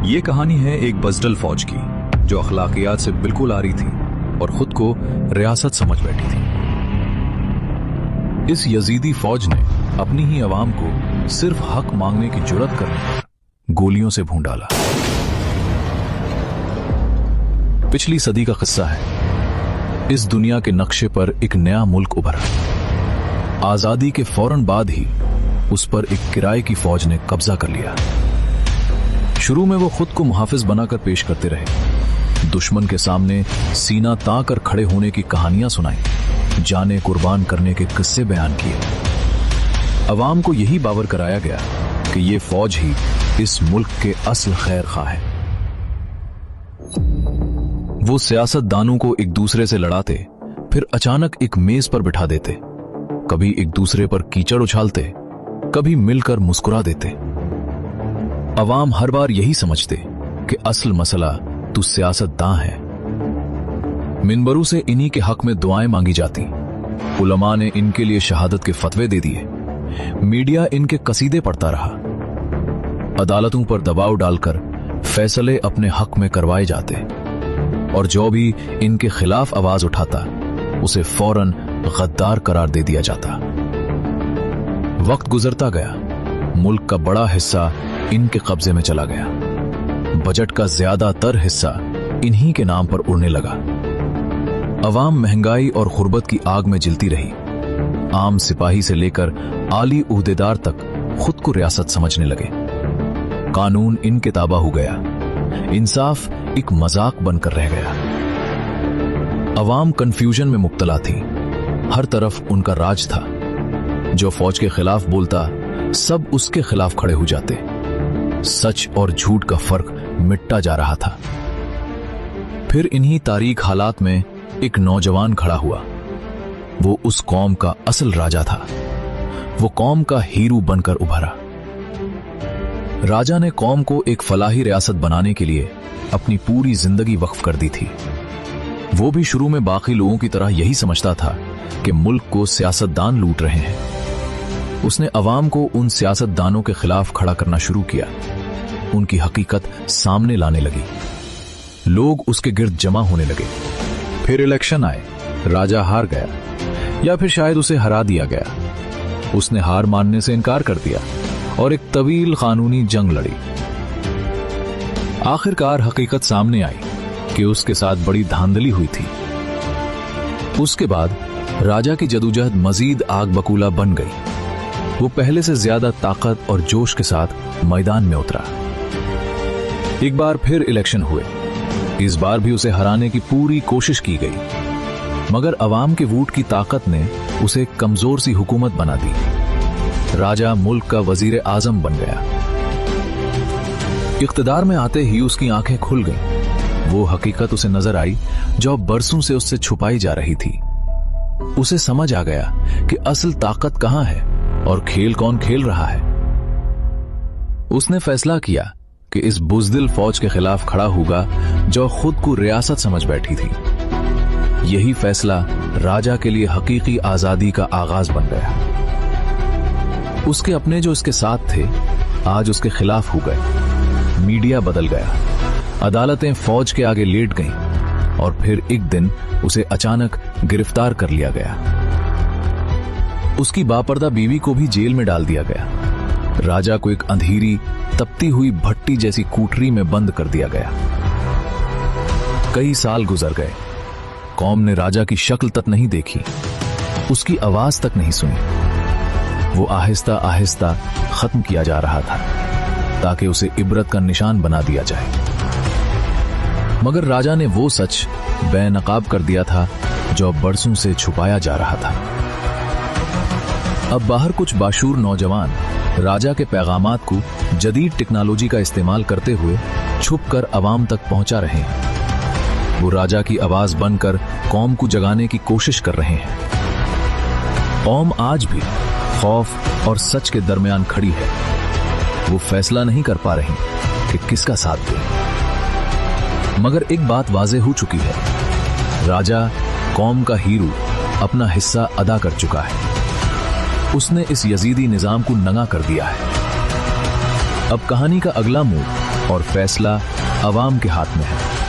ये कहानी है एक बजडल फौज की जो अखलाकियात से बिल्कुल आरी थी और खुद को रियासत समझ बैठी थी। इस यजीदी फौज ने अपनी ही अवाम को सिर्फ हक मांगने की जुर्रत करने पर गोलियों से भून डाला। पिछली सदी का किस्सा है। इस दुनिया के नक्शे पर एक नया मुल्क उभरा। आजादी के फौरन बाद ही उस पर एक किराए की फौज ने कब्जा कर लिया। शुरू में वो खुद को मुहाफिज बनाकर पेश करते रहे, दुश्मन के सामने सीना तान कर खड़े होने की कहानियां सुनाई, जाने कुर्बान करने के किस्से बयान किए। अवाम को यही बावर कराया गया कि ये फौज ही इस मुल्क के असल खैर खा है। वो सियासतदानों को एक दूसरे से लड़ाते, फिर अचानक एक मेज पर बिठा देते, कभी एक दूसरे पर कीचड़ उछालते, कभी मिलकर मुस्कुरा देते। अवाम हर बार यही समझते कि असल मसला तो सियासतदान है। मिंबरों से इन्हीं के हक में दुआएं मांगी जाती, उलमा ने इनके लिए शहादत के फतवे दे दिए, मीडिया इनके कसीदे पढ़ता रहा, अदालतों पर दबाव डालकर फैसले अपने हक में करवाए जाते, और जो भी इनके खिलाफ आवाज उठाता उसे फौरन गद्दार करार दे दिया जाता। वक्त गुजरता गया, मुल्क का बड़ा हिस्सा इनके कब्जे में चला गया। बजट का ज्यादातर हिस्सा इन्हीं के नाम पर उड़ने लगा। अवाम महंगाई और गुर्बत की आग में जलती रही। आम सिपाही से लेकर आली उहदेदार तक खुद को रियासत समझने लगे। कानून इनके ताबा हो गया, इंसाफ एक मजाक बनकर रह गया। अवाम कंफ्यूजन में मुब्तला थी, हर तरफ उनका राज था। जो फौज के खिलाफ बोलता सब उसके खिलाफ खड़े हो जाते। सच और झूठ का फर्क मिटता जा रहा था। फिर इन्हीं तारीख हालात में एक नौजवान खड़ा हुआ। वो उस कौम का असल राजा था। वो कौम का हीरो बनकर उभरा। राजा ने कौम को एक फलाही रियासत बनाने के लिए अपनी पूरी जिंदगी वक्फ कर दी थी। वो भी शुरू में बाकी लोगों की तरह यही समझता था कि मुल्क को सियासतदान लूट रहे हैं। उसने अवाम को उन सियासतदानों के खिलाफ खड़ा करना शुरू किया। उनकी हकीकत सामने लाने लगी। लोग उसके गिर्द जमा होने लगे। फिर इलेक्शन आए, राजा हार गया, या फिर शायद उसे हरा दिया गया। उसने हार मानने से इनकार कर दिया और एक तवील कानूनी जंग लड़ी। आखिरकार हकीकत सामने आई कि उसके साथ बड़ी धांधली हुई थी। उसके बाद राजा की जदोजहद मजीद आग बकूला बन गई। वो पहले से ज्यादा ताकत और जोश के साथ मैदान में उतरा। एक बार फिर इलेक्शन हुए। इस बार भी उसे हराने की पूरी कोशिश की गई, मगर अवाम के वोट की ताकत ने उसे कमजोर सी हुकूमत बना दी। राजा मुल्क का वजीर आजम बन गया। इख्तिदार में आते ही उसकी आंखें खुल गईं। वो हकीकत उसे नजर आई जो बरसों से उससे छुपाई जा रही थी। उसे समझ आ गया कि असल ताकत कहां है और खेल कौन खेल रहा है। उसने फैसला किया कि इस बुज़दिल फौज के खिलाफ खड़ा होगा जो खुद को रियासत समझ बैठी थी। यही फैसला राजा के लिए हकीकी आजादी का आगाज बन गया। उसके अपने जो इसके साथ थे आज उसके खिलाफ हो गए। मीडिया बदल गया, अदालतें फौज के आगे लेट गईं और फिर एक दिन उसे अचानक गिरफ्तार कर लिया गया। उसकी बापर्दा बीवी को भी जेल में डाल दिया गया। राजा को एक अंधेरी तपती हुई भट्टी जैसी कूटरी में बंद कर दिया गया। कई साल गुजर गए। कौम ने राजा की शक्ल तक नहीं देखी, उसकी आवाज तक नहीं सुनी। वो आहिस्ता आहिस्ता खत्म किया जा रहा था ताकि उसे इबरत का निशान बना दिया जाए। मगर राजा ने वो सच बेनकाब कर दिया था जो बरसों से छुपाया जा रहा था। अब बाहर कुछ बाशूर नौजवान राजा के पैगामात को जदीद टेक्नोलॉजी का इस्तेमाल करते हुए छुपकर अवाम तक पहुंचा रहे हैं। वो राजा की आवाज बनकर कौम को जगाने की कोशिश कर रहे हैं। कौम आज भी खौफ और सच के दरमियान खड़ी है। वो फैसला नहीं कर पा रही कि किसका साथ दे। मगर एक बात वाज़े हो चुकी है, राजा कौम का हीरो अपना हिस्सा अदा कर चुका है। उसने इस यजीदी निजाम को नंगा कर दिया है। अब कहानी का अगला मोड़ और फैसला अवाम के हाथ में है।